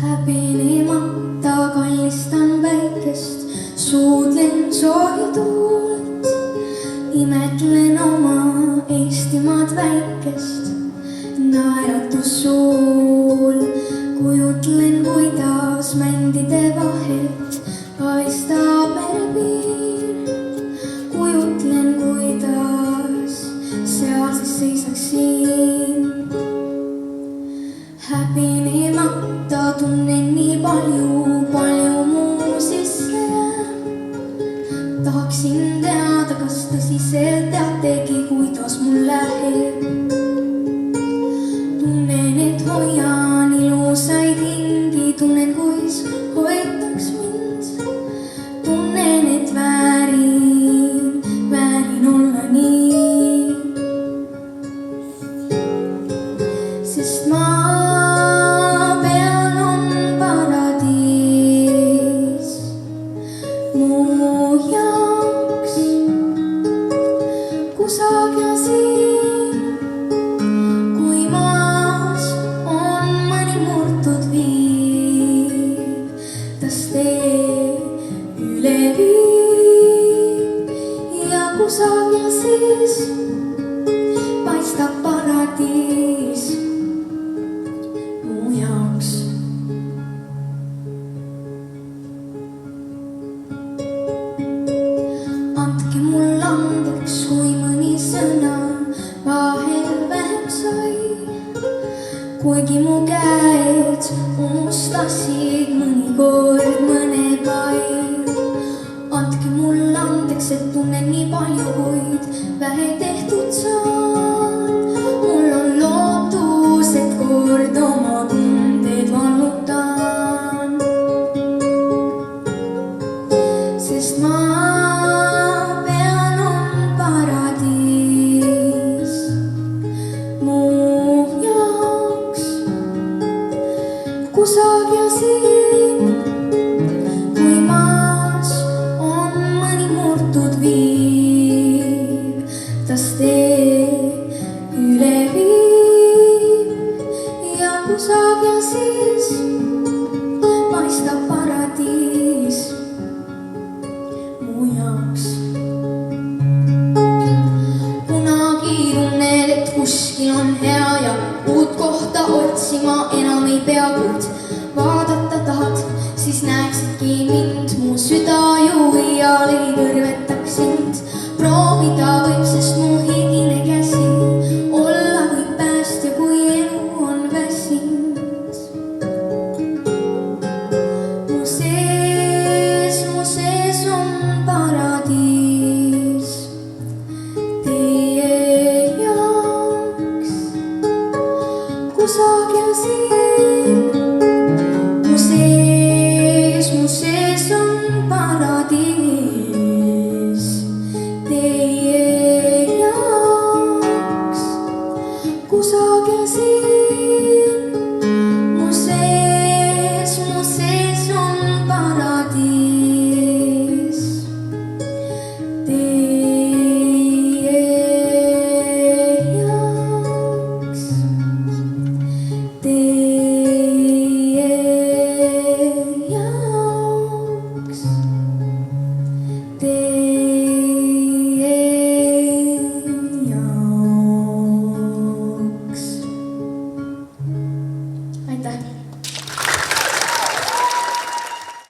Häbenemata kallistan päikest, suudlen sooja tuult, imetlen oma Eestimaad väikest, naeratus suul, kujutlen, kuidas mändide vahelt paistab merepiir, kujutlen, kuidas seal siis seisaksin. Häbenemata tunnen nii palju muu sisse jääb. Tahaksin teada, kas tõsiselt teategi, kuidas mul läheb. Tunnen, et hoian ilusaid hingi, tunnen, kuis hoitaks mind. Tunnen, et väärin olla nii, sest ma kusagil siin, kui maas on mõni murtud viib, tas tee üle viib ja kusagil siis paistab paradiis mu jaoks. Andke mul andeks, kui mõni sõna vahel vähem sai, kuigi mu käed unustasid mõnikord mõne pai. Andke mul andeks, et tunnen nii palju, kuid vähe tehtud saan. Mul on lootus, et kord oma tundeid vallutan, sest ma kusagil siin, kui maas on mõni murtud viib, tas tee üle viib ja kusagil siis paistab paradiis mu jaoks. Kunagi tunned, et kuskil on hea ja uut kohta otsima enam ei pea, kuid vaadata tahad, siis näeksidki mind. Mu süda ju iial ei kõrvetaks sind. Proovida võib, sest mu higine käsi olla võib päästja, kui elu on väsinud. Mu sees on paradiis teie jaoks. Kusagil siin mu sees on paradiis teie jaoks. Kusagil siin mu sees on paradiis teie jaoks. Aitäh!